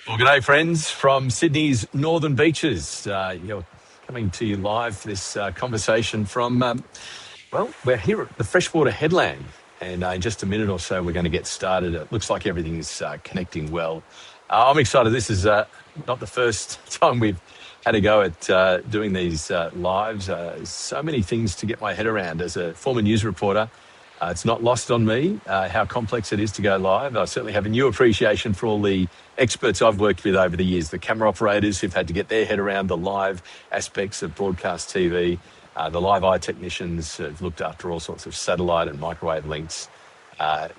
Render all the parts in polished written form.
Well, good day, friends, from Sydney's northern beaches. You're coming to you live for this conversation from, we're here at the Freshwater headland. And in just a minute or so, we're going to get started. It looks like everything is connecting well. I'm excited. This is not the first time we've had a go at doing these lives. So many things to get my head around. As a former news reporter, it's not lost on me how complex it is to go live. I certainly have a new appreciation for all the experts I've worked with over the years, the camera operators who've had to get their head around the live aspects of broadcast TV, the live eye technicians who've looked after all sorts of satellite and microwave links.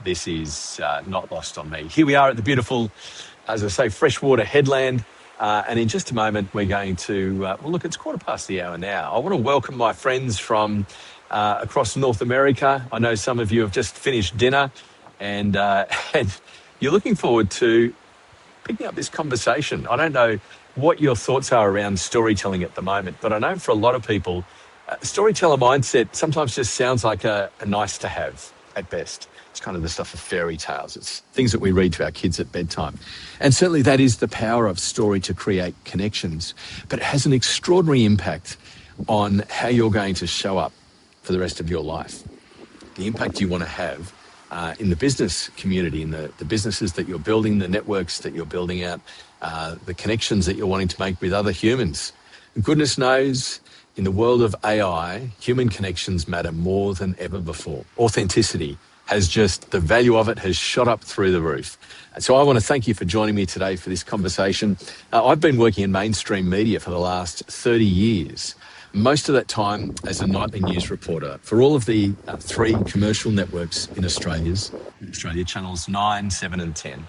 This is not lost on me. Here we are at the beautiful, as I say, Freshwater headland. And in just a moment, we're going to, look, it's 1:15 now. I want to welcome my friends from across North America. I know some of you have just finished dinner and you're looking forward to picking up this conversation. I don't know what your thoughts are around storytelling at the moment, but I know for a lot of people, storyteller mindset sometimes just sounds like a nice to have at best. It's kind of the stuff of fairy tales. It's things that we read to our kids at bedtime. And certainly that is the power of story to create connections, but it has an extraordinary impact on how you're going to show up for the rest of your life. The impact you want to have in the business community, in the businesses that you're building, the networks that you're building out, the connections that you're wanting to make with other humans. And goodness knows, in the world of AI, human connections matter more than ever before. Authenticity has just, the value of it has shot up through the roof. And so I want to thank you for joining me today for this conversation. I've been working in mainstream media for the last 30 years. Most of that time as a nightly news reporter for all of the three commercial networks in Australia, channels 9, 7 and 10.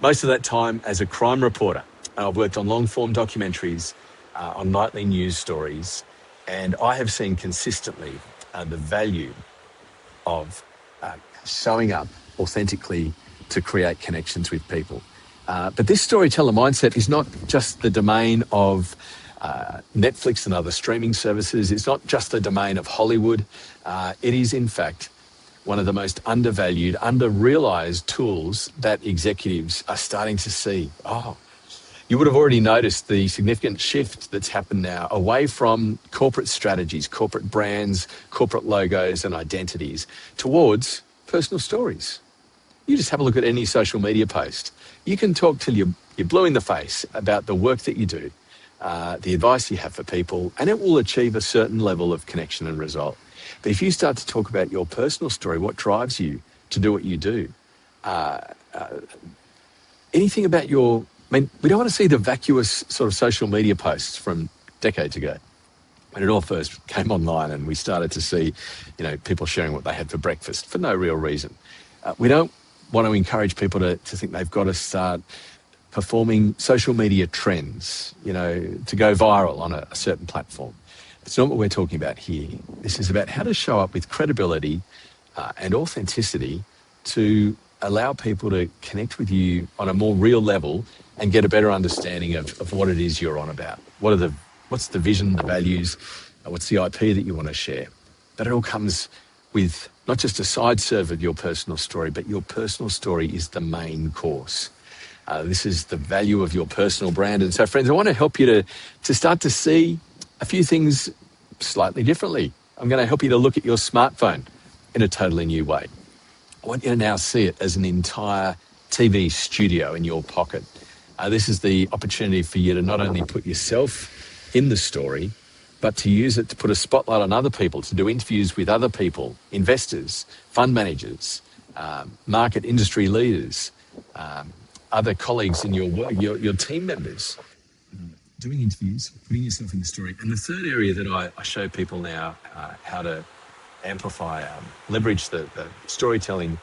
Most of that time as a crime reporter. I've worked on long-form documentaries, on nightly news stories, and I have seen consistently the value of showing up authentically to create connections with people. But this storyteller mindset is not just the domain of Netflix and other streaming services. It's not just the domain of Hollywood. It is, in fact, one of the most undervalued, under-realised tools that executives are starting to see. You would have already noticed the significant shift that's happened now away from corporate strategies, corporate brands, corporate logos and identities towards personal stories. You just have a look at any social media post. You can talk till you're blue in the face about the work that you do, the advice you have for people, and it will achieve a certain level of connection and result. But if you start to talk about your personal story, what drives you to do what you do, anything about we don't want to see the vacuous sort of social media posts from decades ago when it all first came online and we started to see, people sharing what they had for breakfast for no real reason. We don't want to encourage people to think they've got to start performing social media trends, to go viral on a certain platform. It's not what we're talking about here. This is about how to show up with credibility and authenticity to allow people to connect with you on a more real level and get a better understanding of what it is you're on about. What's the vision, the values, what's the IP that you want to share? But it all comes with not just a side serve of your personal story, but your personal story is the main course. This is the value of your personal brand. And so, friends, I want to help you to start to see a few things slightly differently. I'm going to help you to look at your smartphone in a totally new way. I want you to now see it as an entire TV studio in your pocket. This is the opportunity for you to not only put yourself in the story, but to use it to put a spotlight on other people, to do interviews with other people, investors, fund managers, market industry leaders, other colleagues in your work, your team members, doing interviews, putting yourself in the story. And the third area that I show people now how to amplify, leverage the storytelling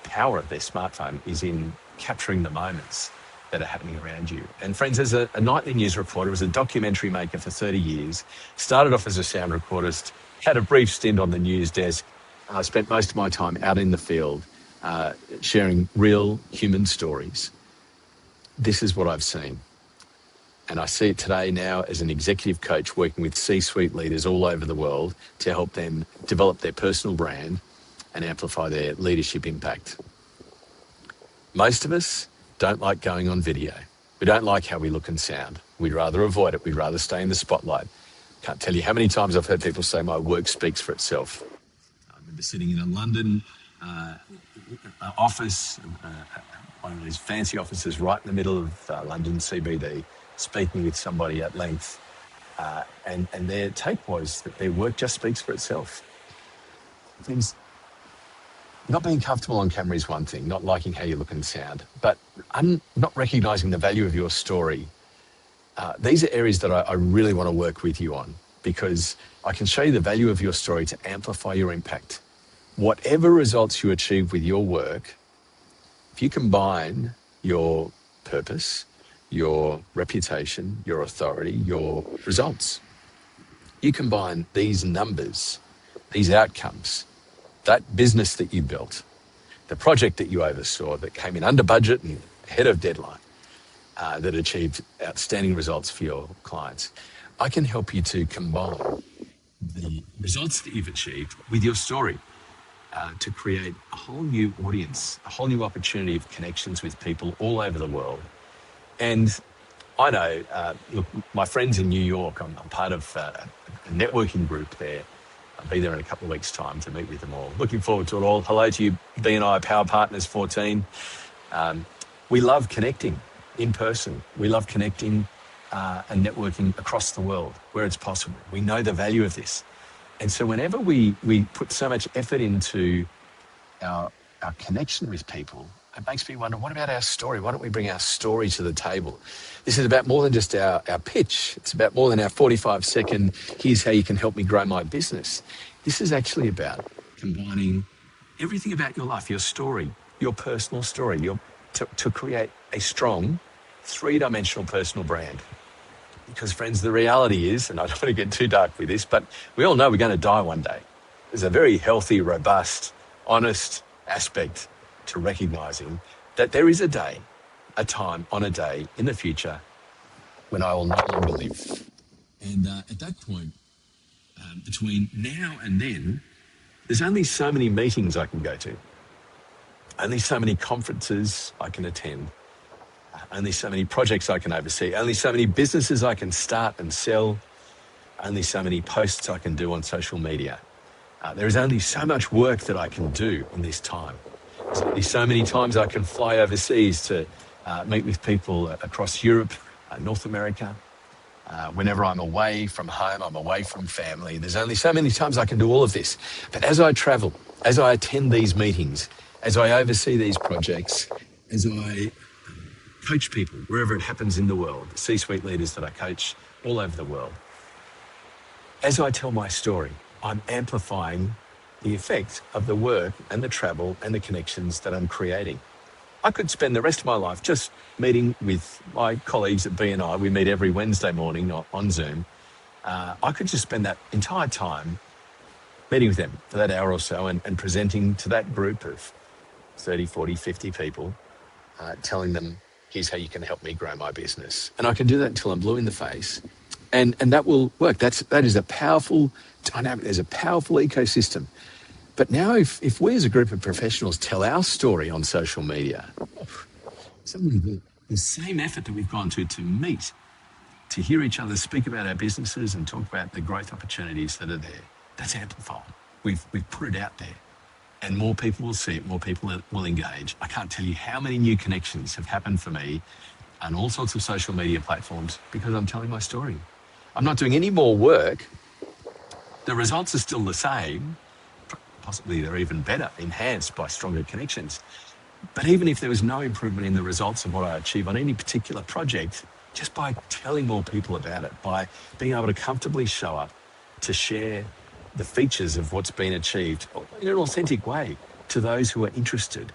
power of their smartphone is in capturing the moments that are happening around you. And friends, as a nightly news reporter, as a documentary maker for 30 years, started off as a sound recordist, had a brief stint on the news desk. I spent most of my time out in the field, sharing real human stories. This is what I've seen. And I see it today now as an executive coach working with C-suite leaders all over the world to help them develop their personal brand and amplify their leadership impact. Most of us don't like going on video. We don't like how we look and sound. We'd rather avoid it. We'd rather stay in the spotlight. Can't tell you how many times I've heard people say my work speaks for itself. I remember sitting in a London office, one of these fancy offices right in the middle of London CBD, speaking with somebody at length. And their take was that their work just speaks for itself. Things, not being comfortable on camera is one thing, not liking how you look and sound, but not recognising the value of your story. These are areas that I really want to work with you on, because I can show you the value of your story to amplify your impact. Whatever results you achieve with your work, if you combine your purpose, your reputation, your authority, your results, you combine these numbers, these outcomes, that business that you built, the project that you oversaw that came in under budget and ahead of deadline, that achieved outstanding results for your clients. I can help you to combine the results that you've achieved with your story to create a whole new audience, a whole new opportunity of connections with people all over the world. And I know, look, my friends in New York, I'm part of a networking group there. I'll be there in a couple of weeks' time to meet with them all. Looking forward to it all. Hello to you, BNI Power Partners 14. We love connecting in person. We love connecting and networking across the world where it's possible. We know the value of this. And so whenever we put so much effort into our connection with people, it makes me wonder, what about our story? Why don't we bring our story to the table? This is about more than just our pitch. It's about more than our 45-second, here's how you can help me grow my business. This is actually about combining everything about your life, your story, your personal story, to create a strong, three-dimensional personal brand. Because, friends, the reality is, and I don't want to get too dark with this, but we all know we're going to die one day. There's a very healthy, robust, honest aspect to recognising that there is a day, a time on a day in the future when I will no longer live. And at that point, between now and then, there's only so many meetings I can go to, only so many conferences I can attend, only so many projects I can oversee, only so many businesses I can start and sell, only so many posts I can do on social media. There is only so much work that I can do in this time. There's only so many times I can fly overseas to meet with people across Europe, North America. Whenever I'm away from home, I'm away from family. There's only so many times I can do all of this. But as I travel, as I attend these meetings, as I oversee these projects, as I coach people wherever it happens in the world, C-suite leaders that I coach all over the world, as I tell my story, I'm amplifying the effect of the work and the travel and the connections that I'm creating. I could spend the rest of my life just meeting with my colleagues at BNI. We meet every Wednesday morning on Zoom. I could just spend that entire time meeting with them for that hour or so and presenting to that group of 30, 40, 50 people, telling them, here's how you can help me grow my business. And I can do that until I'm blue in the face. And that will work. That is a powerful dynamic. There's a powerful ecosystem. But now if we as a group of professionals tell our story on social media, the same effort that we've gone to meet, to hear each other speak about our businesses and talk about the growth opportunities that are there, that's amplified. We've put it out there. And more people will see it, more people will engage. I can't tell you how many new connections have happened for me on all sorts of social media platforms because I'm telling my story. I'm not doing any more work. The results are still the same. Possibly they're even better, enhanced by stronger connections. But even if there was no improvement in the results of what I achieve on any particular project, just by telling more people about it, by being able to comfortably show up to share the features of what's been achieved in an authentic way to those who are interested,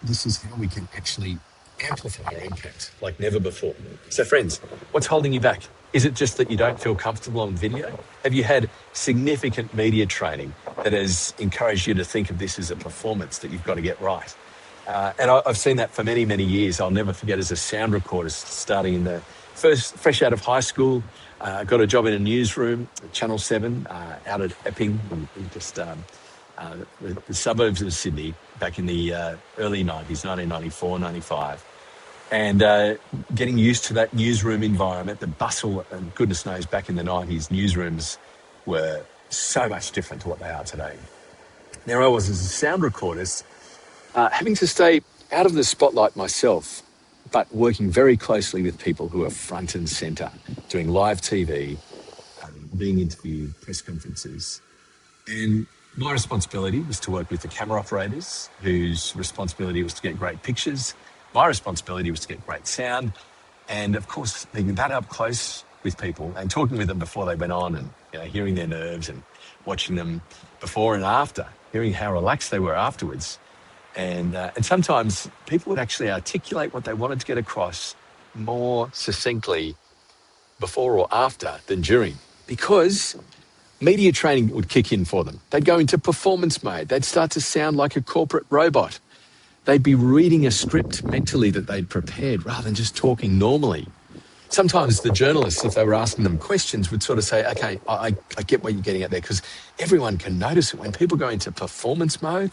this is how we can actually amplify our impact like never before. So friends, what's holding you back? Is it just that you don't feel comfortable on video? Have you had significant media training that has encouraged you to think of this as a performance that you've got to get right? And I've seen that for many, many years. I'll never forget as a sound recorder starting in the fresh out of high school. Got a job in a newsroom, Channel 7, out at Epping, just the suburbs of Sydney, back in the early 90s, 1994, 95. And getting used to that newsroom environment, the bustle, and goodness knows back in the 90s, newsrooms were so much different to what they are today. There I was as a sound recordist, having to stay out of the spotlight myself, but working very closely with people who are front and centre, doing live TV, being interviewed, press conferences. And my responsibility was to work with the camera operators, whose responsibility was to get great pictures. My responsibility was to get great sound. And of course, being that up close with people and talking with them before they went on, and hearing their nerves and watching them before and after, hearing how relaxed they were afterwards. And sometimes people would actually articulate what they wanted to get across more succinctly before or after than during, because media training would kick in for them. They'd go into performance mode. They'd start to sound like a corporate robot. They'd be reading a script mentally that they'd prepared rather than just talking normally. Sometimes the journalists, if they were asking them questions, would sort of say, okay, I get what you're getting at there, because everyone can notice it. When people go into performance mode,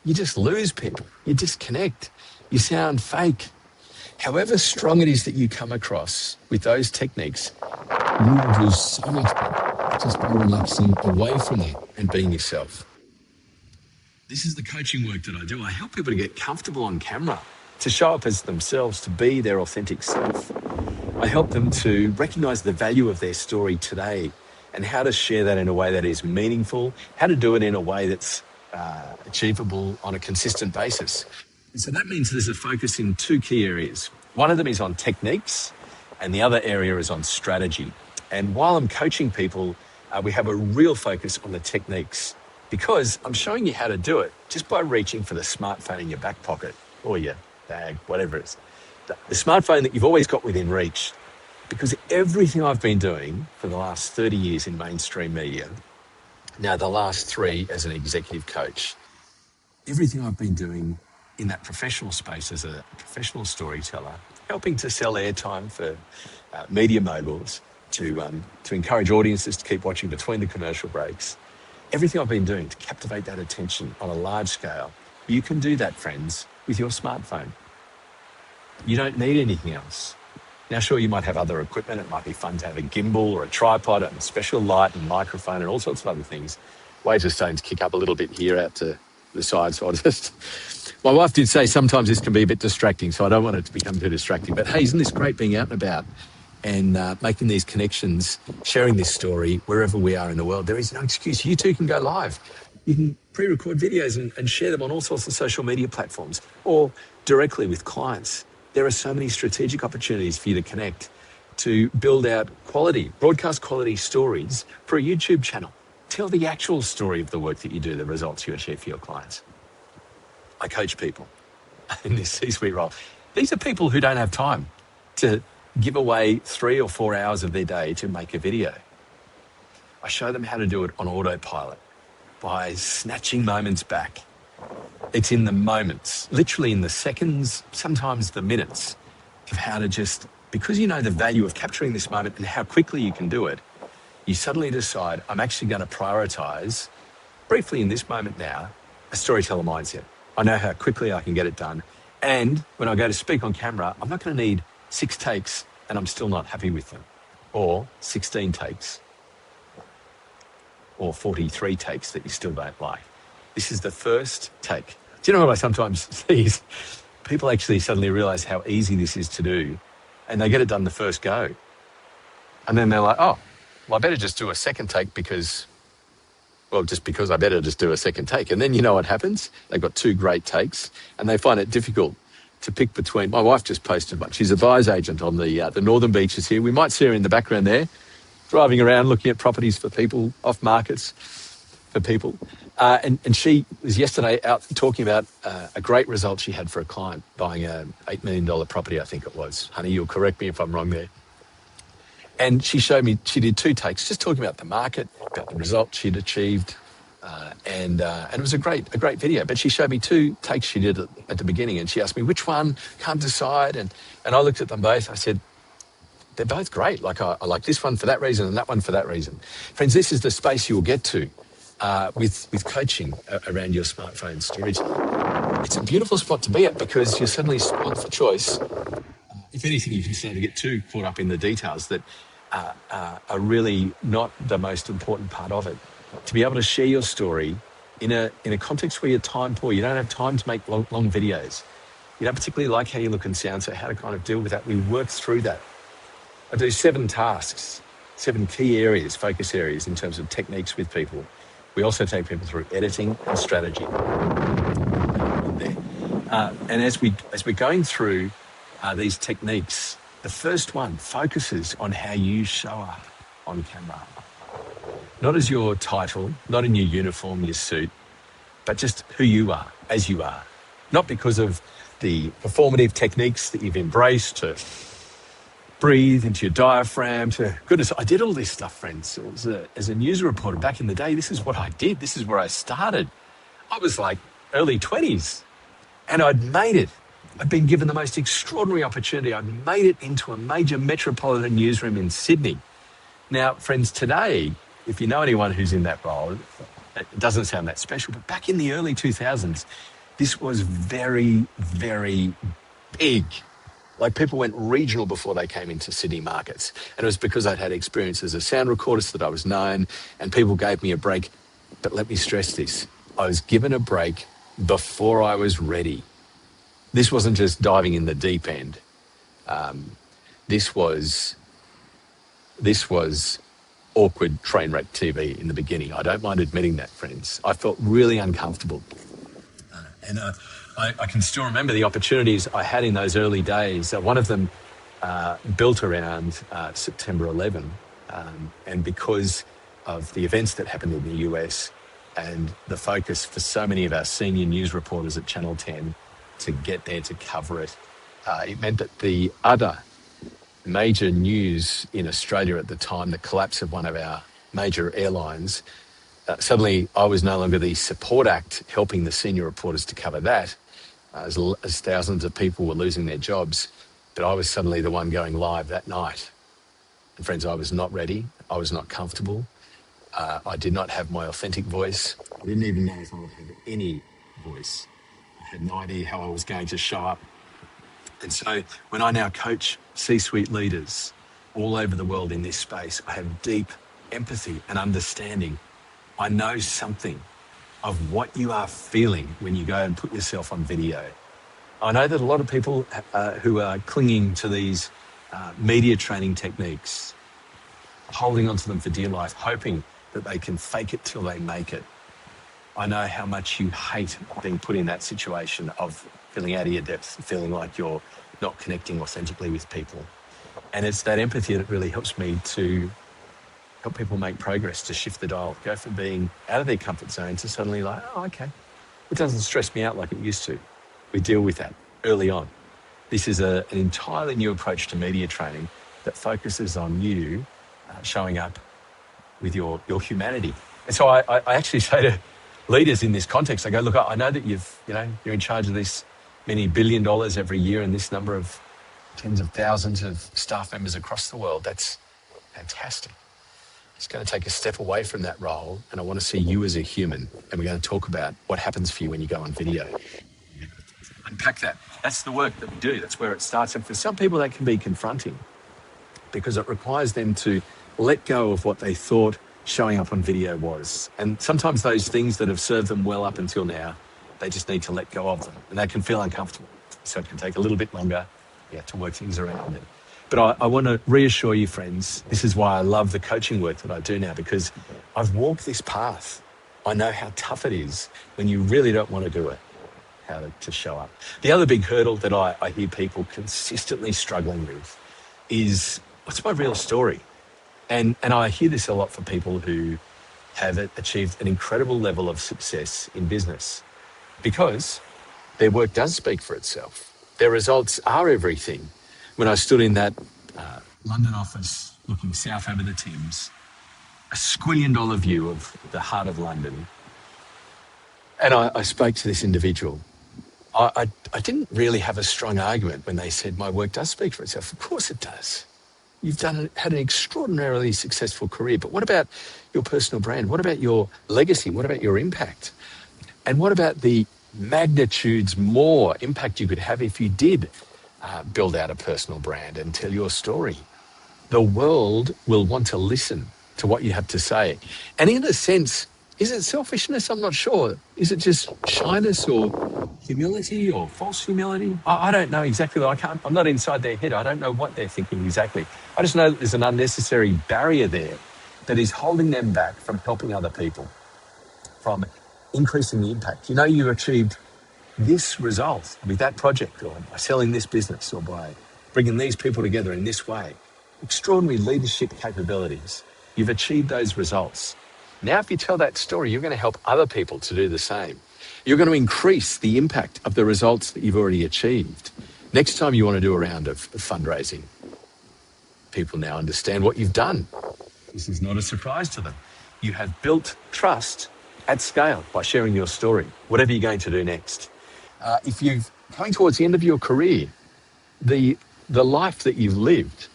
you just lose people. You disconnect. You sound fake. However strong it is that you come across with those techniques, you will do so much better just by relaxing away from that and being yourself. This is the coaching work that I do. I help people to get comfortable on camera, to show up as themselves, to be their authentic self. I help them to recognise the value of their story today and how to share that in a way that is meaningful, how to do it in a way that's achievable on a consistent basis. And so that means there's a focus in two key areas. One of them is on techniques, and the other area is on strategy. And while I'm coaching people, we have a real focus on the techniques, because I'm showing you how to do it just by reaching for the smartphone in your back pocket or your bag, whatever it is. The smartphone that you've always got within reach, because everything I've been doing for the last 30 years in mainstream media, now the last 3 as an executive coach, everything I've been doing in that professional space as a professional storyteller, helping to sell airtime for media moguls, to encourage audiences to keep watching between the commercial breaks, everything I've been doing to captivate that attention on a large scale, you can do that, friends, with your smartphone. You don't need anything else. Now, sure, you might have other equipment. It might be fun to have a gimbal or a tripod and a special light and microphone and all sorts of other things. Waves are starting to kick up a little bit here out to the side, so I'll just... My wife did say sometimes this can be a bit distracting, so I don't want it to become too distracting. But hey, isn't this great being out and about and making these connections, sharing this story wherever we are in the world? There is no excuse. You too can go live. You can pre-record videos and share them on all sorts of social media platforms or directly with clients. There are so many strategic opportunities for you to connect, to build out quality, broadcast quality stories for a YouTube channel. Tell the actual story of the work that you do, the results you achieve for your clients. I coach people in this C-suite role. These are people who don't have time to give away 3 or 4 hours of their day to make a video. I show them how to do it on autopilot by snatching moments back. It's in the moments, literally in the seconds, sometimes the minutes, of how to just, because you know the value of capturing this moment and how quickly you can do it, you suddenly decide, I'm actually going to prioritize, briefly in this moment now, a storyteller mindset. I know how quickly I can get it done. And when I go to speak on camera, I'm not going to need 6 takes and I'm still not happy with them, or 16 takes, or 43 takes that you still don't like. This is the first take. Do you know what I sometimes see is people actually suddenly realize how easy this is to do, and they get it done the first go. And then they're like, oh, well, I better just do a second take because I better just do a second take. And then you know what happens? They've got 2 great takes and they find it difficult to pick between. My wife just posted one. She's a buyer's agent on the Northern Beaches here. We might see her in the background there, driving around looking at properties for people, off markets for people. And she was yesterday out talking about a great result she had for a client buying an $8 million property, I think it was. Honey, you'll correct me if I'm wrong there. And she showed me, she did 2 takes, just talking about the market, about the result she'd achieved. And it was a great video. But she showed me 2 takes she did at the beginning. And she asked me, which one? Can't decide. And I looked at them both. I said, they're both great. Like I like this one for that reason and that one for that reason. Friends, this is the space you'll get to with coaching around your smartphone storage. it's a beautiful spot to be at because you're suddenly spoiled for choice. If anything, you can start to get too caught up in the details that are really not the most important part of it. To be able to share your story in a context where you're time poor, you don't have time to make long videos. You don't particularly like how you look and sound, so how to kind of deal with that. We work through that. I do 7 tasks, 7 key areas, focus areas in terms of techniques with people. We also take people through editing and strategy. And as we're going through these techniques, the first one focuses on how you show up on camera. Not as your title, not in your uniform, your suit, but just who you are, as you are. Not because of the performative techniques that you've embraced to breathe into your diaphragm, to goodness, I did all this stuff, friends. As a news reporter back in the day, this is what I did. This is where I started. I was like early 20s and I'd made it. I'd been given the most extraordinary opportunity. I'd made it into a major metropolitan newsroom in Sydney. Now, friends, today, if you know anyone who's in that role, it doesn't sound that special, but back in the early 2000s, this was very, very big. Like people went regional before they came into Sydney markets. And it was because I'd had experience as a sound recordist that I was known and people gave me a break. But let me stress this, I was given a break before I was ready. This wasn't just diving in the deep end. This was awkward train wreck TV in the beginning. I don't mind admitting that, friends. I felt really uncomfortable. And I can still remember the opportunities I had in those early days. One of them built around September 11. And because of the events that happened in the US and the focus for so many of our senior news reporters at Channel 10 to get there to cover it, it meant that the other major news in Australia at the time, the collapse of one of our major airlines, suddenly I was no longer the support act helping the senior reporters to cover that, as thousands of people were losing their jobs, but I was suddenly the one going live that night. And friends, I was not ready. I was not comfortable. I did not have my authentic voice. I didn't even know if I would have any voice. I had no idea how I was going to show up. And so when I now coach C-suite leaders all over the world in this space, I have deep empathy and understanding. I know something of what you are feeling when you go and put yourself on video. I know that a lot of people who are clinging to these media training techniques, holding onto them for dear life, hoping that they can fake it till they make it. I know how much you hate being put in that situation of feeling out of your depth, feeling like you're not connecting authentically with people. And it's that empathy that really helps me to help people make progress, to shift the dial, go from being out of their comfort zone to suddenly like, oh, okay, it doesn't stress me out like it used to. We deal with that early on. This is an entirely new approach to media training that focuses on you showing up with your humanity. And so I actually say to leaders in this context, I go, look, I know that you're in charge of this many $1 billion every year and this number of tens of thousands of staff members across the world. That's fantastic. It's going to take a step away from that role, and I want to see you as a human. And we're going to talk about what happens for you when you go on video. Unpack that. That's the work that we do. That's where it starts. And for some people, that can be confronting because it requires them to let go of what they thought showing up on video was. And sometimes those things that have served them well up until now, they just need to let go of them. And that can feel uncomfortable. So it can take a little bit longer to work things around it. But I want to reassure you, friends, this is why I love the coaching work that I do now, because I've walked this path. I know how tough it is when you really don't want to do it, how to show up. The other big hurdle that I hear people consistently struggling with is, what's my real story? And I hear this a lot for people who have achieved an incredible level of success in business because their work does speak for itself. Their results are everything. When I stood in that London office looking south over the Thames, a squillion-dollar view of the heart of London, and I spoke to this individual, I didn't really have a strong argument when they said my work does speak for itself. Of course it does. You've had an extraordinarily successful career, but what about your personal brand? What about your legacy? What about your impact? And what about the magnitudes more impact you could have if you did build out a personal brand and tell your story. The world will want to listen to what you have to say. And in a sense, is it selfishness? I'm not sure. Is it just shyness or humility or false humility? I don't know exactly. I'm not inside their head. I don't know what they're thinking exactly. I just know that there's an unnecessary barrier there that is holding them back from helping other people, from increasing the impact. You know, you achieved this result with that project, or by selling this business, or by bringing these people together in this way. Extraordinary leadership capabilities. You've achieved those results. Now, if you tell that story, you're going to help other people to do the same. You're going to increase the impact of the results that you've already achieved. Next time you want to do a round of fundraising, people now understand what you've done. This is not a surprise to them. You have built trust at scale by sharing your story, whatever you're going to do next. If you're coming towards the end of your career, the life that you've lived,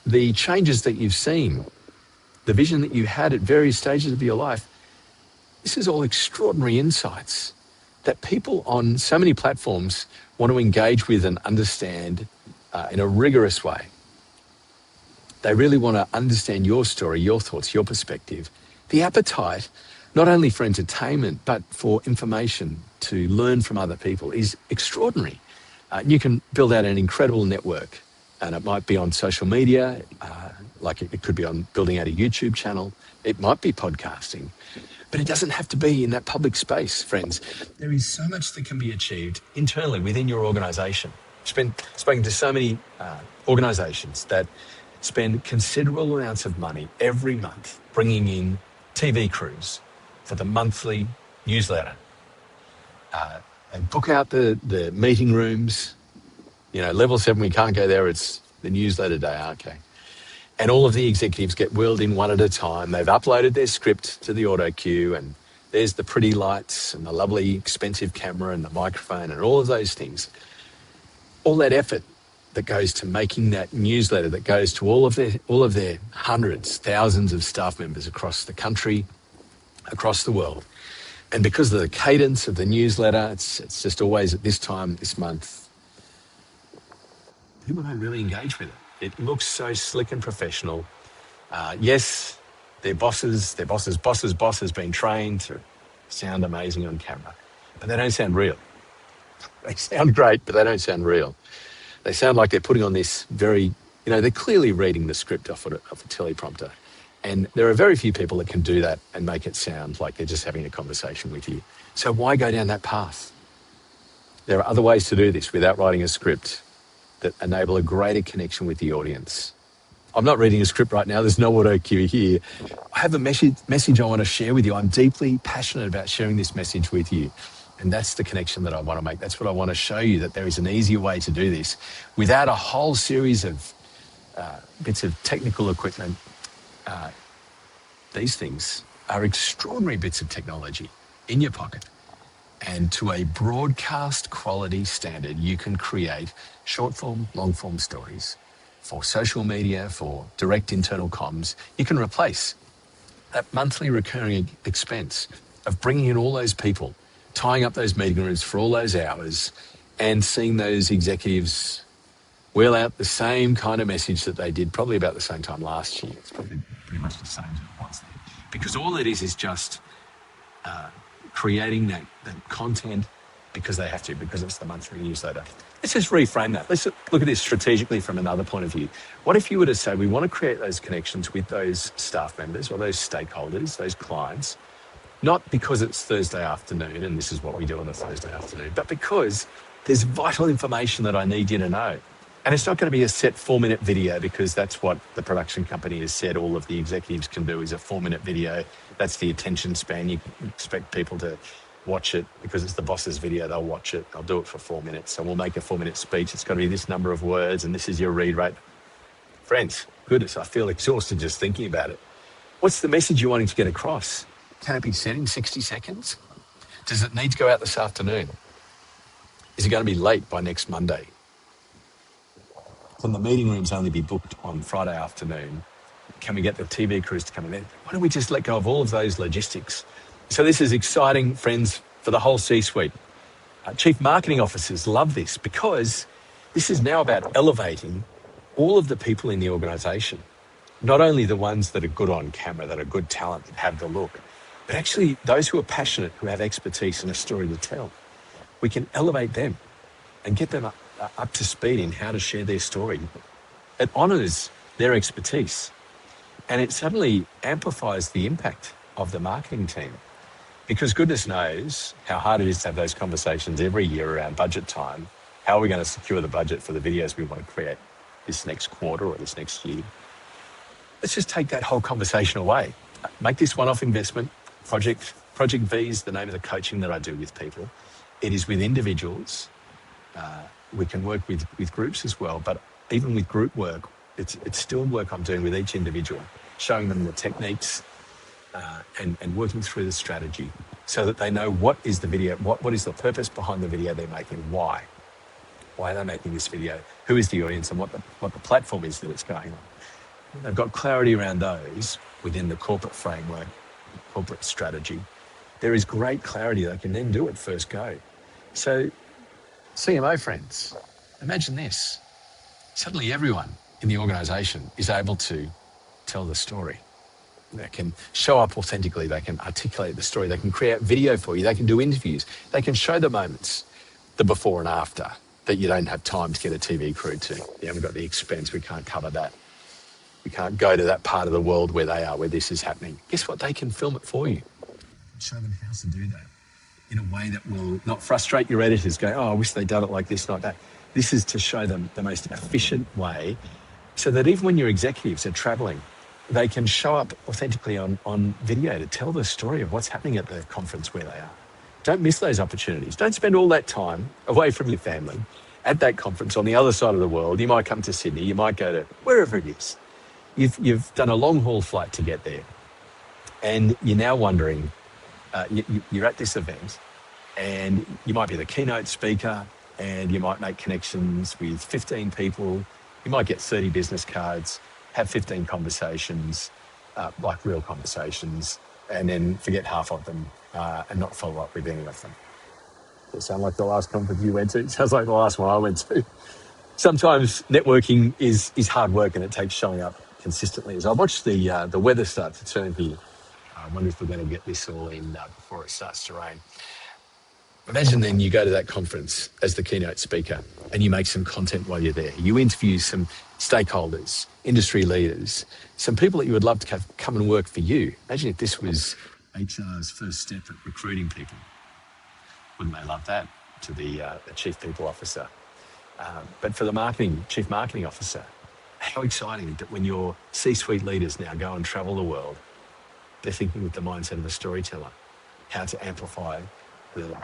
the changes that you've seen, the vision that you had at various stages of your life, this is all extraordinary insights that people on so many platforms want to engage with and understand in a rigorous way. They really want to understand your story, your thoughts, your perspective. The appetite, not only for entertainment, but for information to learn from other people is extraordinary. You can build out an incredible network, and it might be on social media, like it could be on building out a YouTube channel. It might be podcasting, but it doesn't have to be in that public space, friends. There is so much that can be achieved internally within your organisation. I've spoken to so many organisations that spend considerable amounts of money every month bringing in TV crews for the monthly newsletter. And book out the meeting rooms. You know, level 7, we can't go there. It's the newsletter day. Okay. And all of the executives get wheeled in one at a time. They've uploaded their script to the auto cue, and there's the pretty lights and the lovely expensive camera and the microphone and all of those things. All that effort that goes to making that newsletter, that goes to all of their hundreds, thousands of staff members across the country, across the world. And because of the cadence of the newsletter, it's just always at this time, this month, people don't really engage with it. It looks so slick and professional. Yes, their boss's boss has been trained to sound amazing on camera, but they don't sound real. They sound great, but they don't sound real. They sound like they're putting on this they're clearly reading the script off a teleprompter. And there are very few people that can do that and make it sound like they're just having a conversation with you. So why go down that path? There are other ways to do this without writing a script that enable a greater connection with the audience. I'm not reading a script right now. There's no auto cue here. I have a message I want to share with you. I'm deeply passionate about sharing this message with you. And that's the connection that I want to make. That's what I want to show you, that there is an easier way to do this without a whole series of bits of technical equipment. These things are extraordinary bits of technology in your pocket. And to a broadcast quality standard, you can create short form, long form stories for social media, for direct internal comms. You can replace that monthly recurring expense of bringing in all those people, tying up those meeting rooms for all those hours, and seeing those executives wheel out the same kind of message that they did probably about the same time last year. It's probably pretty much the same as it was there. Because all it is just creating that content because they have to, because it's the monthly newsletter. Let's just reframe that. Let's look at this strategically from another point of view. What if you were to say, we want to create those connections with those staff members or those stakeholders, those clients, not because it's Thursday afternoon and this is what we do on a Thursday afternoon, but because there's vital information that I need you to know. And it's not going to be a set 4-minute video because that's what the production company has said all of the executives can do is a 4-minute video. That's the attention span. You expect people to watch it because it's the boss's video. They'll watch it. They'll do it for 4 minutes. So we'll make a 4-minute speech. It's got to be this number of words and this is your read rate. Friends, goodness, I feel exhausted just thinking about it. What's the message you're wanting to get across? Can it be said in 60 seconds? Does it need to go out this afternoon? Is it going to be late by next Monday? Can the meeting rooms only be booked on Friday afternoon? Can we get the TV crews to come in there? Why don't we just let go of all of those logistics? So this is exciting, friends, for the whole C-suite. Chief marketing officers love this because this is now about elevating all of the people in the organisation, not only the ones that are good on camera, that are good talent, that have the look, but actually those who are passionate, who have expertise and a story to tell. We can elevate them and get them up to speed in how to share their story. It honours their expertise and it suddenly amplifies the impact of the marketing team. Because goodness knows how hard it is to have those conversations every year around budget time. How are we going to secure the budget for the videos we want to create this next quarter or this next year? Let's just take that whole conversation away. Make this one-off investment. Project V is the name of the coaching that I do with people. It is with individuals. We can work with groups as well, but even with group work, it's still work I'm doing with each individual, showing them the techniques, and working through the strategy so that they know what is the video, what is the purpose behind the video they're making, why are they making this video, who is the audience, and what the platform is that it's going on. They've got clarity around those within the corporate framework, corporate strategy. There is great clarity. They can then do it first go. So, CMO friends, imagine this. Suddenly everyone in the organisation is able to tell the story. They can show up authentically, they can articulate the story, they can create video for you, they can do interviews, they can show the moments, the before and after, that you don't have time to get a TV crew to. You haven't got the expense, we can't cover that. We can't go to that part of the world where they are, where this is happening. Guess what? They can film it for you. Show them how to do that in a way that will not frustrate your editors, go, oh, I wish they'd done it like this, not that. This is to show them the most efficient way so that even when your executives are travelling, they can show up authentically on video to tell the story of what's happening at the conference where they are. Don't miss those opportunities. Don't spend all that time away from your family at that conference on the other side of the world. You might come to Sydney, you might go to wherever it is. You've done a long haul flight to get there and you're now wondering, you're at this event and you might be the keynote speaker and you might make connections with 15 people. You might get 30 business cards, have 15 conversations, like real conversations, and then forget half of them and not follow up with any of them. Does it sound like the last conference you went to? It sounds like the last one I went to. Sometimes networking is hard work and it takes showing up consistently. As I watch the weather start to turn here, I wonder if we're going to get this all in before it starts to rain. Imagine then you go to that conference as the keynote speaker and you make some content while you're there. You interview some stakeholders, industry leaders, some people that you would love to come and work for you. Imagine if this was HR's first step at recruiting people. Wouldn't they love that? To the chief people officer. But for the chief marketing officer, how exciting that when your C-suite leaders now go and travel the world, they're thinking with the mindset of a storyteller, how to amplify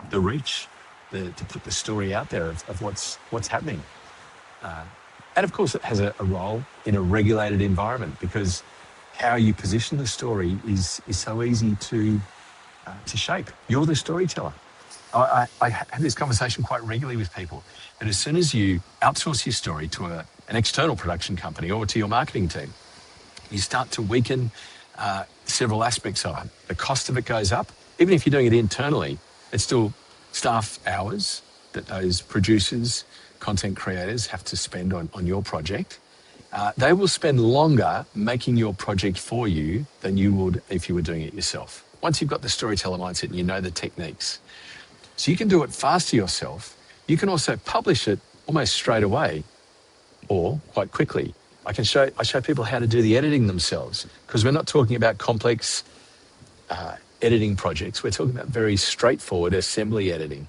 the reach, to put the story out there of what's happening. And of course, it has a role in a regulated environment because how you position the story is so easy to shape. You're the storyteller. I have this conversation quite regularly with people that as soon as you outsource your story to an external production company or to your marketing team, you start to weaken several aspects of it. The cost of it goes up. Even if you're doing it internally, it's still staff hours that those producers, content creators have to spend on your project. They will spend longer making your project for you than you would if you were doing it yourself. Once you've got the storyteller mindset and you know the techniques. So you can do it faster yourself. You can also publish it almost straight away or quite quickly. I show people how to do the editing themselves because we're not talking about complex editing projects. We're talking about very straightforward assembly editing.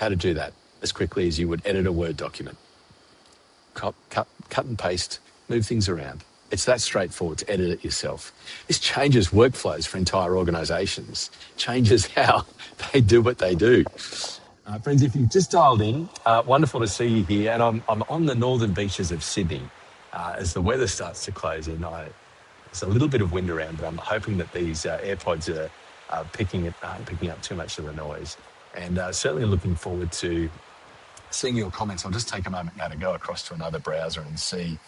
How to do that as quickly as you would edit a Word document. Cut and paste, move things around. It's that straightforward to edit it yourself. This changes workflows for entire organisations, changes how they do what they do. Friends, if you've just dialed in, wonderful to see you here. And I'm on the northern beaches of Sydney as the weather starts to close in. There's a little bit of wind around, but I'm hoping that these AirPods are picking up too much of the noise. And certainly looking forward to seeing your comments. I'll just take a moment now to go across to another browser and see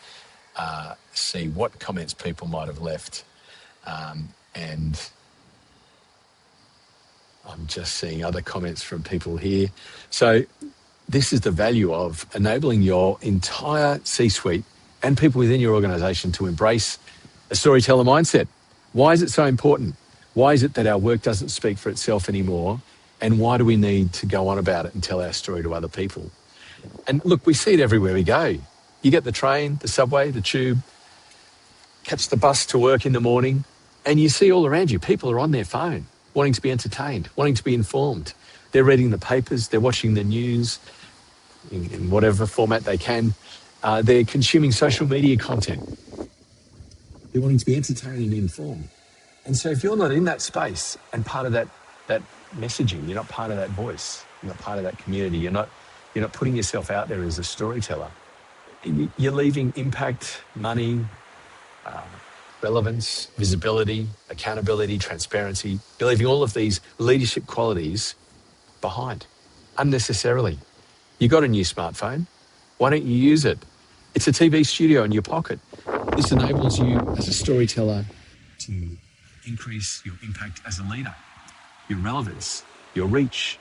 what comments people might have left. And I'm just seeing other comments from people here. So this is the value of enabling your entire C-suite and people within your organization to embrace a storyteller mindset. Why is it so important? Why is it that our work doesn't speak for itself anymore? And why do we need to go on about it and tell our story to other people? And look, we see it everywhere we go. You get the train, the subway, the tube, catch the bus to work in the morning, and you see all around you, people are on their phone, wanting to be entertained, wanting to be informed. They're reading the papers, they're watching the news in whatever format they can. They're consuming social media content. They're wanting to be entertained and informed. And so if you're not in that space and part of that messaging, you're not part of that voice, you're not part of that community, you're not putting yourself out there as a storyteller, you're leaving impact, money, relevance, visibility, accountability, transparency. You're leaving all of these leadership qualities behind unnecessarily. You got a new smartphone. Why don't you use it? It's a TV studio in your pocket. This enables you as a storyteller to increase your impact as a leader, your relevance, your reach,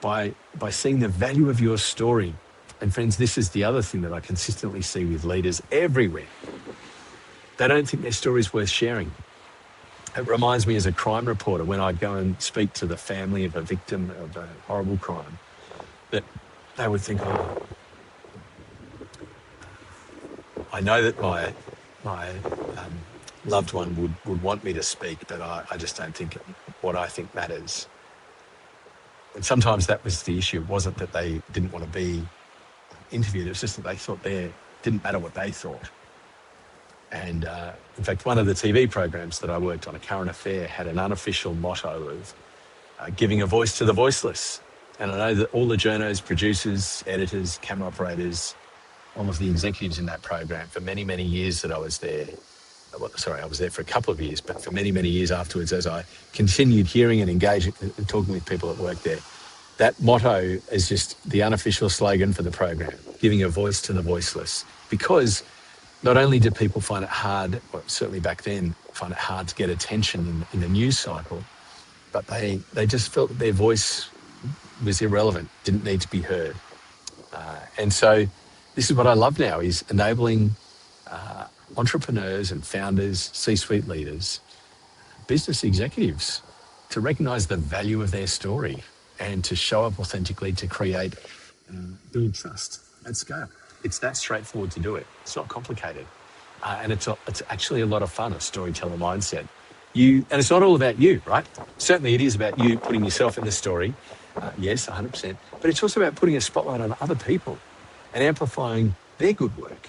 by seeing the value of your story. And friends, this is the other thing that I consistently see with leaders everywhere. They don't think their story is worth sharing. It reminds me as a crime reporter when I'd go and speak to the family of a victim of a horrible crime, that they would think, oh, I know that my loved one would want me to speak, but I just don't think what I think matters. And sometimes that was the issue. It wasn't that they didn't want to be interviewed. It was just that they thought didn't matter what they thought. And in fact, one of the TV programs that I worked on, A Current Affair, had an unofficial motto of giving a voice to the voiceless. And I know that all the journos, producers, editors, camera operators, all of the executives in that program, for many, many years that I was there, I was there for a couple of years, but for many, many years afterwards, as I continued hearing and engaging and talking with people that work there, that motto is just the unofficial slogan for the program, giving a voice to the voiceless. Because not only did people find it hard, or certainly back then, find it hard to get attention in the news cycle, but they just felt that their voice was irrelevant, didn't need to be heard. And so this is what I love now, is enabling entrepreneurs and founders, C-suite leaders, business executives to recognise the value of their story and to show up authentically to create, build trust at scale. It's that straightforward to do it. It's not complicated. And it's actually a lot of fun, a storyteller mindset. And it's not all about you, right? Certainly it is about you putting yourself in the story. Yes, 100%. But it's also about putting a spotlight on other people and amplifying their good work.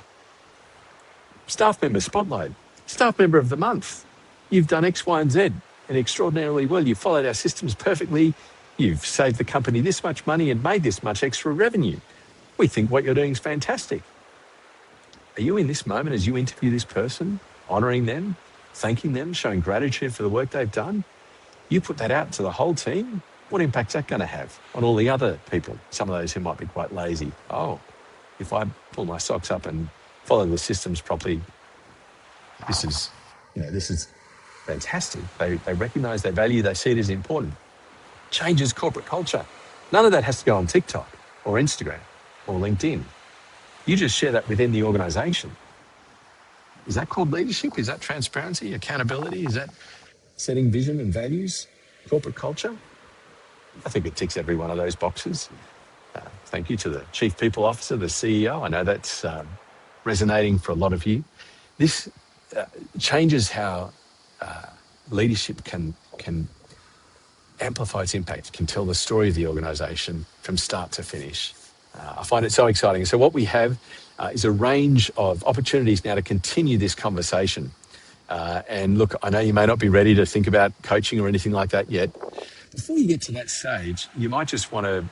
Staff member spotlight, staff member of the month. You've done X, Y, and Z and extraordinarily well. You've followed our systems perfectly. You've saved the company this much money and made this much extra revenue. We think what you're doing is fantastic. Are you in this moment as you interview this person, honouring them, thanking them, showing gratitude for the work they've done? You put that out to the whole team. What impact is that going to have on all the other people? Some of those who might be quite lazy. Oh, if I pull my socks up and follow the systems properly, this is fantastic. They recognise their value. They see it as important. Changes corporate culture. None of that has to go on TikTok or Instagram or LinkedIn. You just share that within the organisation. Is that called leadership? Is that transparency, accountability? Is that setting vision and values, corporate culture? I think it ticks every one of those boxes. Thank you to the Chief People Officer, the CEO. I know that's resonating for a lot of you. This changes how leadership can amplify its impact, can tell the story of the organisation from start to finish. I find it so exciting. So what we have is a range of opportunities now to continue this conversation. And look, I know you may not be ready to think about coaching or anything like that yet. Before you get to that stage, you might just want to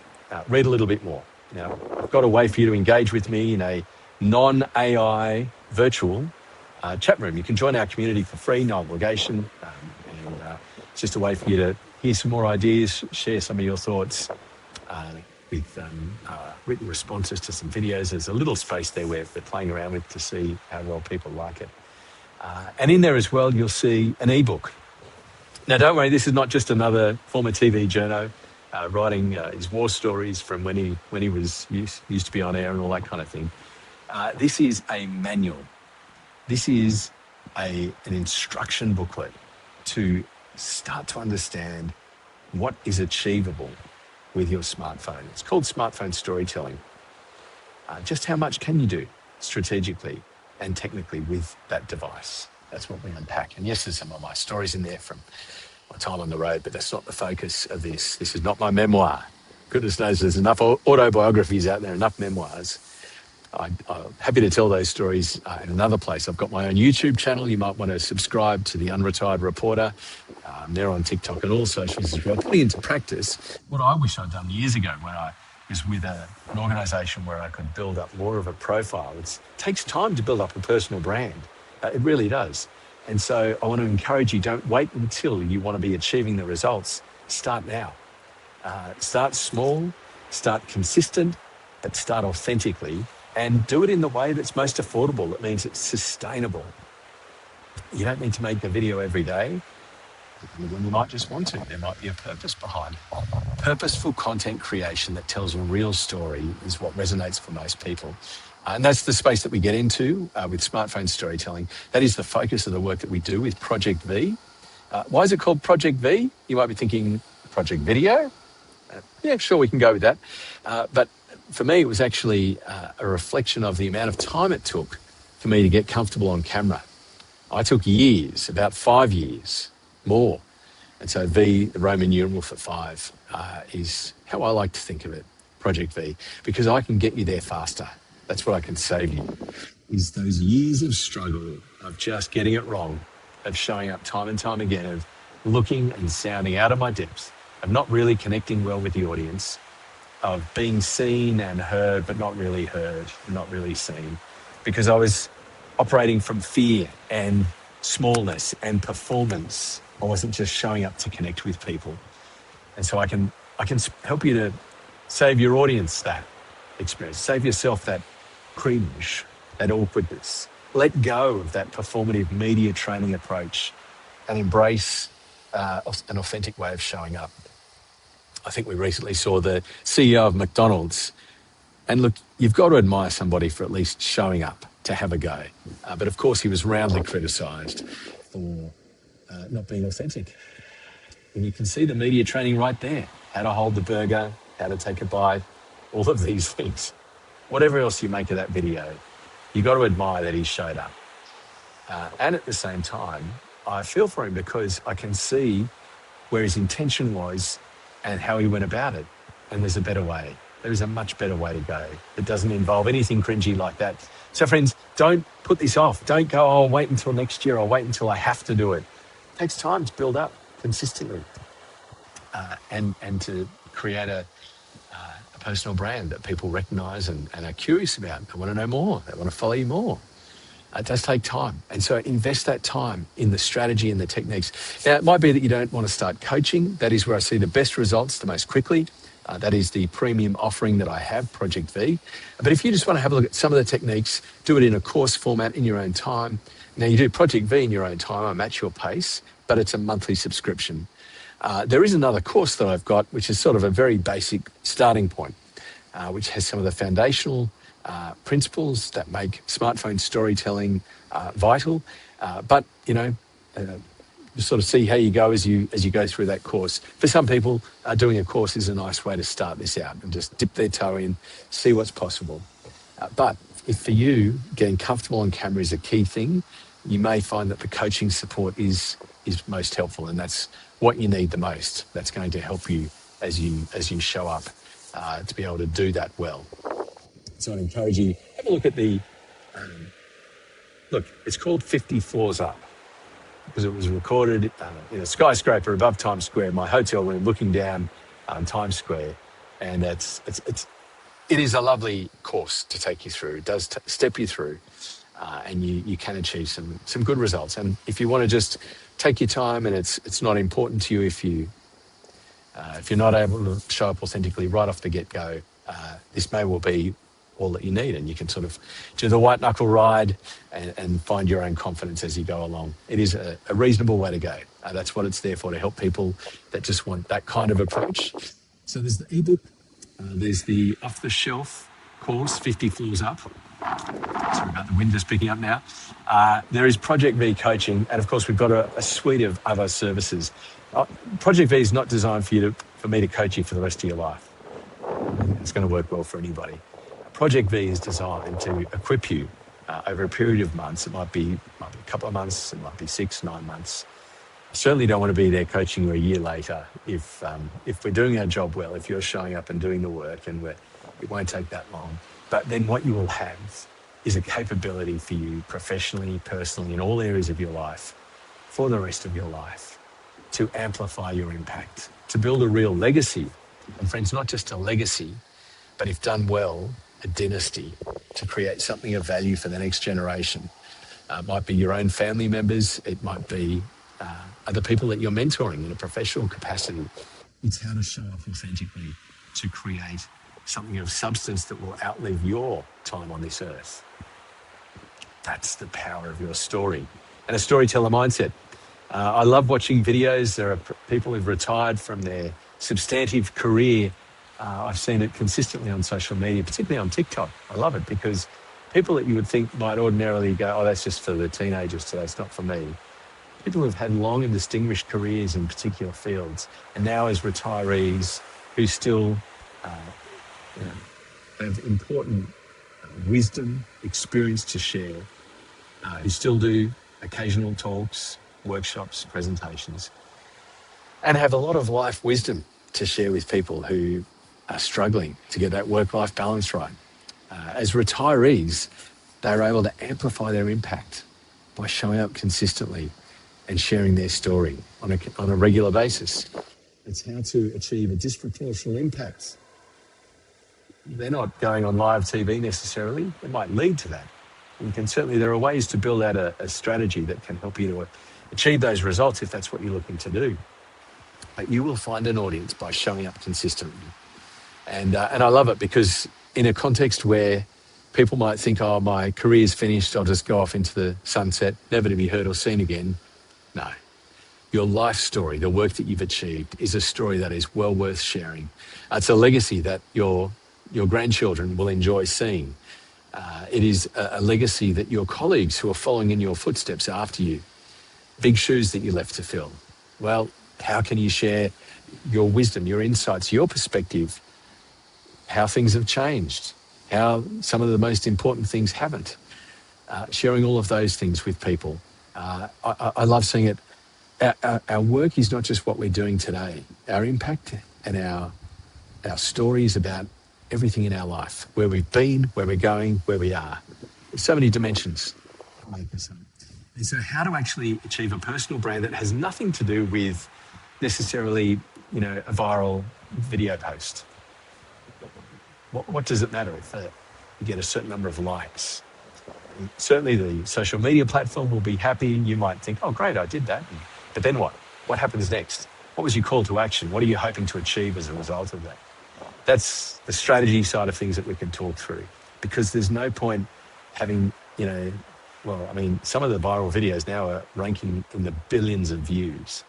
read a little bit more. Now, I've got a way for you to engage with me in a non-AI virtual chat room. You can join our community for free, no obligation. And it's just a way for you to hear some more ideas, share some of your thoughts with written responses to some videos. There's a little space there where we're playing around with to see how well people like it. And in there as well, you'll see an ebook. Now, don't worry, this is not just another former TV journo writing his war stories from when he was used to be on air and all that kind of thing. This is a manual. This is an instruction booklet to start to understand what is achievable with your smartphone. It's called smartphone storytelling. Just how much can you do strategically and technically with that device? That's what we unpack. And yes, there's some of my stories in there from my time on the road, but that's not the focus of this. This is not my memoir. Goodness knows there's enough autobiographies out there, enough memoirs. I'm happy to tell those stories in another place. I've got my own YouTube channel. You might want to subscribe to the Unretired Reporter. They're on TikTok and all socials as well. Putting into practice what I wish I'd done years ago when I was with an organisation where I could build up more of a profile. It takes time to build up a personal brand. It really does. And so I want to encourage you, don't wait until you want to be achieving the results. Start now. Start small, start consistent, but start authentically and do it in the way that's most affordable. That means it's sustainable. You don't need to make a video every day. You might just want to. There might be a purpose behind it. Purposeful content creation that tells a real story is what resonates for most people. And that's the space that we get into with smartphone storytelling. That is the focus of the work that we do with Project V. Why is it called Project V? You might be thinking, Project Video? Yeah, sure, we can go with that. But for me, it was actually a reflection of the amount of time it took for me to get comfortable on camera. I took years, about 5 years, more. And so V, the Roman numeral for 5, is how I like to think of it, Project V, because I can get you there faster. That's what I can save you, is those years of struggle, of just getting it wrong, of showing up time and time again, of looking and sounding out of my depth, of not really connecting well with the audience, of being seen and heard, but not really heard, not really seen, because I was operating from fear and smallness and performance. I wasn't just showing up to connect with people. And so I can help you to save your audience that experience, save yourself that cringe, that awkwardness. Let go of that performative media training approach and embrace an authentic way of showing up. I think we recently saw the CEO of McDonald's. And look, you've got to admire somebody for at least showing up to have a go. But of course, he was roundly criticised for not being authentic. And you can see the media training right there. How to hold the burger, how to take a bite, all of these things. Whatever else you make of that video, you've got to admire that he showed up. And at the same time, I feel for him because I can see where his intention was and how he went about it. And there's a better way. There is a much better way to go. It doesn't involve anything cringy like that. So friends, don't put this off. Don't go, oh, I'll wait until next year. I'll wait until I have to do it. It takes time to build up consistently and to create a personal brand that people recognise and are curious about. They want to know more. They want to follow you more. It does take time. And so invest that time in the strategy and the techniques. Now, it might be that you don't want to start coaching. That is where I see the best results the most quickly. That is the premium offering that I have, Project V. But if you just want to have a look at some of the techniques, do it in a course format in your own time. Now, you do Project V in your own time. I'm at your pace, but it's a monthly subscription. There is another course that I've got, which is sort of a very basic starting point, which has some of the foundational principles that make smartphone storytelling vital. But, you sort of see how you go as you go through that course. For some people, doing a course is a nice way to start this out and just dip their toe in, see what's possible. But if for you, getting comfortable on camera is a key thing, you may find that the coaching support is most helpful, and that's what you need the most. That's going to help you as you show up to be able to do that well. So I'd encourage you, have a look at look, it's called 50 Floors Up because it was recorded in a skyscraper above Times Square, my hotel room looking down Times Square. And it is a lovely course to take you through. It does step you through and you can achieve some good results. And if you want to just take your time and it's not important to you if you're not able to show up authentically right off the get-go, this may well be all that you need, and you can sort of do the white knuckle ride and find your own confidence as you go along. It is a reasonable way to go. That's what it's there for, to help people that just want that kind of approach. So there's the ebook, there's the off-the-shelf course, 50 Floors Up. Sorry about the wind just picking up now. There is Project V coaching, and of course we've got a suite of other services. Project V is not designed for me to coach you for the rest of your life. It's going to work well for anybody. Project V is designed to equip you over a period of months. It might be a couple of months, it might be 6, 9 months. I certainly don't want to be there coaching you a year later if we're doing our job well, if you're showing up and doing the work, and it won't take that long. But then what you will have is a capability for you professionally, personally, in all areas of your life, for the rest of your life, to amplify your impact, to build a real legacy. And friends, not just a legacy, but if done well, a dynasty, to create something of value for the next generation. It might be your own family members, it might be other people that you're mentoring in a professional capacity. It's how to show up authentically to create something of substance that will outlive your time on this earth. That's the power of your story and a storyteller mindset. I love watching videos. There are people who've retired from their substantive career. I've seen it consistently on social media, particularly on TikTok. I love it because people that you would think might ordinarily go, oh, that's just for the teenagers today, it's not for me. People who've had long and distinguished careers in particular fields, and now as retirees who still have important wisdom, experience to share, who still do occasional talks, workshops, presentations, and have a lot of life wisdom to share with people who are struggling to get that work-life balance right. As retirees, they're able to amplify their impact by showing up consistently and sharing their story on a regular basis. It's how to achieve a disproportionate impact. They're not going on live TV necessarily. It might lead to that. There are ways to build out a strategy that can help you to achieve those results if that's what you're looking to do. But you will find an audience by showing up consistently. And I love it because in a context where people might think, oh, my career's finished, I'll just go off into the sunset, never to be heard or seen again. No. Your life story, the work that you've achieved, is a story that is well worth sharing. It's a legacy that your grandchildren will enjoy seeing. It is a legacy that your colleagues who are following in your footsteps after you, big shoes that you left to fill. Well, how can you share your wisdom, your insights, your perspective, how things have changed, how some of the most important things haven't? Sharing all of those things with people. I love seeing it. Our work is not just what we're doing today. Our impact and our stories about everything in our life, where we've been, where we're going, where we are. There's so many dimensions. And so how to actually achieve a personal brand that has nothing to do with necessarily, a viral video post. What does it matter if you get a certain number of likes? Certainly the social media platform will be happy. You might think, oh, great, I did that. But then what? What happens next? What was your call to action? What are you hoping to achieve as a result of that? That's the strategy side of things that we can talk through, because there's no point having, some of the viral videos now are ranking in the billions of views.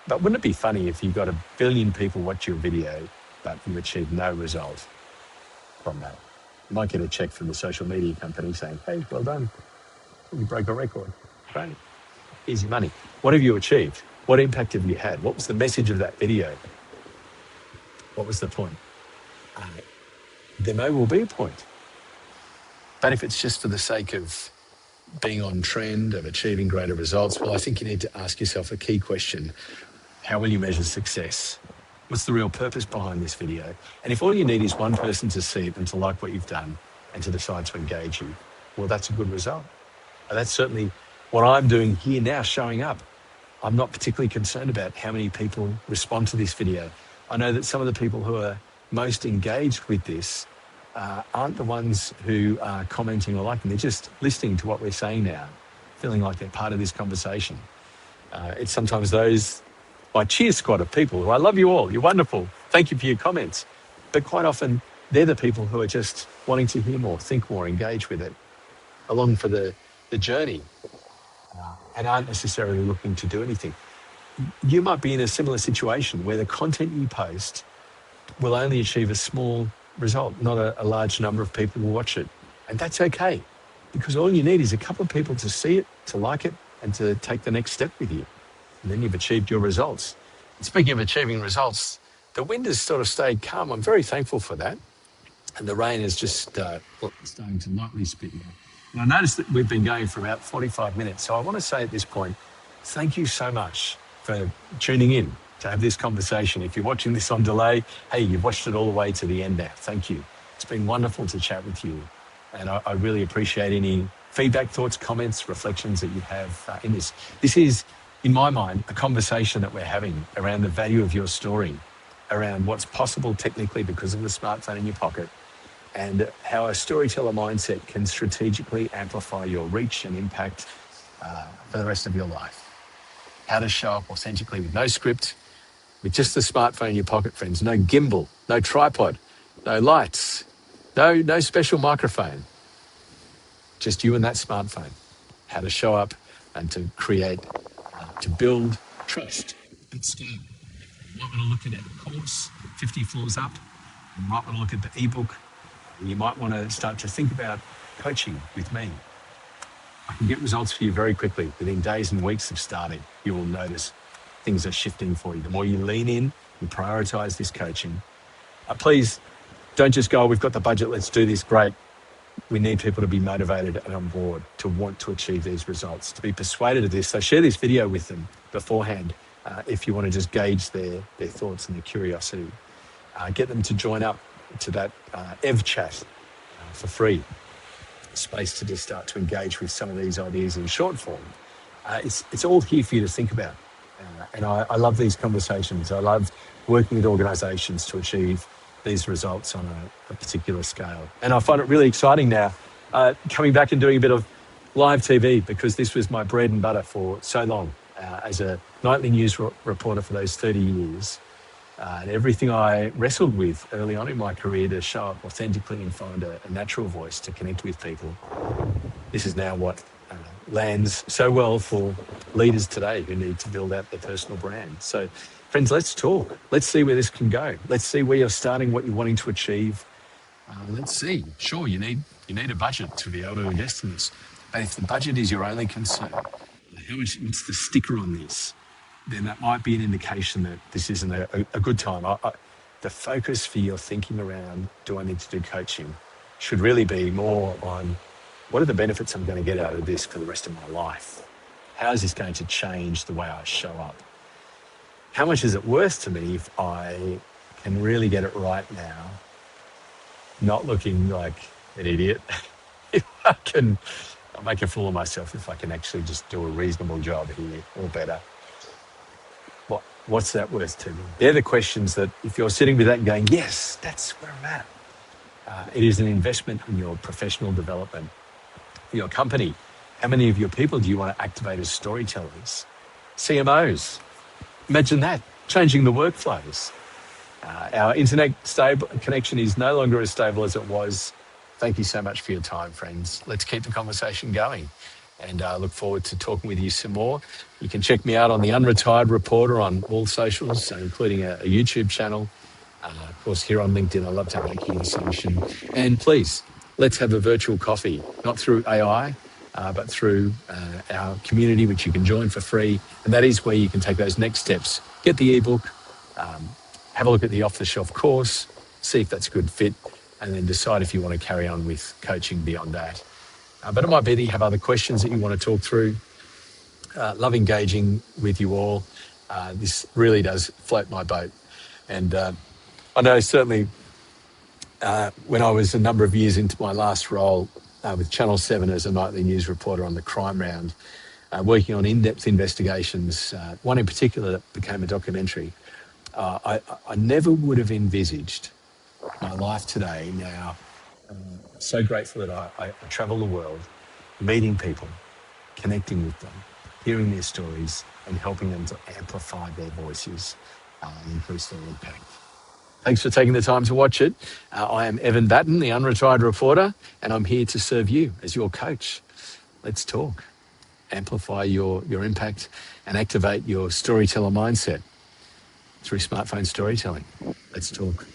But wouldn't it be funny if you got 1 billion people watch your video, but you achieve no result from that? You might get a check from the social media company saying, hey, well done. You broke a record. Great. Here's your money. What have you achieved? What impact have you had? What was the message of that video? What was the point? There may well be a point. But if it's just for the sake of being on trend, of achieving greater results, well, I think you need to ask yourself a key question. How will you measure success? What's the real purpose behind this video? And if all you need is one person to see it and to like what you've done and to decide to engage you, well, that's a good result. And that's certainly what I'm doing here now, showing up. I'm not particularly concerned about how many people respond to this video. I know that some of the people who are most engaged with this aren't the ones who are commenting or liking. They're just listening to what we're saying now, feeling like they're part of this conversation. It's sometimes my cheer squad of people who I love you all. You're wonderful. Thank you for your comments. But quite often, they're the people who are just wanting to hear more, think more, engage with it, along for the journey, and aren't necessarily looking to do anything. You might be in a similar situation where the content you post will only achieve a small result, not a large number of people will watch it. And that's okay, because all you need is a couple of people to see it, to like it, and to take the next step with you. And then you've achieved your results. And speaking of achieving results, the wind has sort of stayed calm. I'm very thankful for that. And the rain is just starting to lightly spit now. And I noticed that we've been going for about 45 minutes. So I want to say at this point, thank you so much for tuning in to have this conversation. If you're watching this on delay, hey, you've watched it all the way to the end now. Thank you. It's been wonderful to chat with you. And I really appreciate any feedback, thoughts, comments, reflections that you have in this. This is, in my mind, a conversation that we're having around the value of your story, around what's possible technically because of the smartphone in your pocket, and how a storyteller mindset can strategically amplify your reach and impact for the rest of your life. How to show up authentically with no script, with just the smartphone in your pocket, friends. No gimbal, no tripod, no lights, no special microphone. Just you and that smartphone. How to show up and to create, to build trust at scale. You might want to look at a course 50 floors up. You might want to look at the ebook. You might want to start to think about coaching with me. I can get results for you very quickly. Within days and weeks of starting, you will notice things are shifting for you. The more you lean in, you prioritize this coaching. Please don't just go, we've got the budget, let's do this, great. We need people to be motivated and on board to want to achieve these results, to be persuaded of this. So share this video with them beforehand if you want to just gauge their thoughts and their curiosity. Get them to join up to that EV chat for free. Space to just start to engage with some of these ideas in short form. It's all here for you to think about. And I love these conversations. I love working with organisations to achieve these results on a particular scale. And I find it really exciting now, coming back and doing a bit of live TV, because this was my bread and butter for so long as a nightly news reporter for those 30 years. And everything I wrestled with early on in my career to show up authentically and find a natural voice to connect with people. This is now what lands so well for leaders today who need to build out their personal brand. So, friends, let's talk. Let's see where this can go. Let's see where you're starting, what you're wanting to achieve. Let's see. Sure, you need a budget to be able to invest in this. But if the budget is your only concern, what's the sticker on this? Then that might be an indication that this isn't a good time. The focus for your thinking around, do I need to do coaching, should really be more on what are the benefits I'm going to get out of this for the rest of my life? How is this going to change the way I show up? How much is it worth to me if I can really get it right now, not looking like an idiot? If I'll make a fool of myself if I can actually just do a reasonable job here or better. What's that worth to me? They're the questions that if you're sitting with that and going, yes, that's where I'm at. It is an investment in your professional development. For your company, how many of your people do you want to activate as storytellers? CMOs, imagine that, changing the workflows. Our internet connection is no longer as stable as it was. Thank you so much for your time, friends. Let's keep the conversation going. And I look forward to talking with you some more. You can check me out on the Unretired Reporter on all socials, including a YouTube channel. Of course, here on LinkedIn, I love to have a conversation. And please, let's have a virtual coffee, not through AI, but through our community, which you can join for free. And that is where you can take those next steps. Get the ebook, have a look at the off-the-shelf course, see if that's a good fit, and then decide if you want to carry on with coaching beyond that. But it might be that you have other questions that you want to talk through. Love engaging with you all. This really does float my boat. And I know certainly when I was a number of years into my last role with Channel 7 as a nightly news reporter on the Crime Round, working on in-depth investigations, one in particular that became a documentary, I never would have envisaged my life today now. So grateful that I travel the world, meeting people, connecting with them, hearing their stories and helping them to amplify their voices and increase their impact. Thanks for taking the time to watch it. I am Evan Batten, the unretired reporter, and I'm here to serve you as your coach. Let's talk. Amplify your impact and activate your storyteller mindset through smartphone storytelling. Let's talk.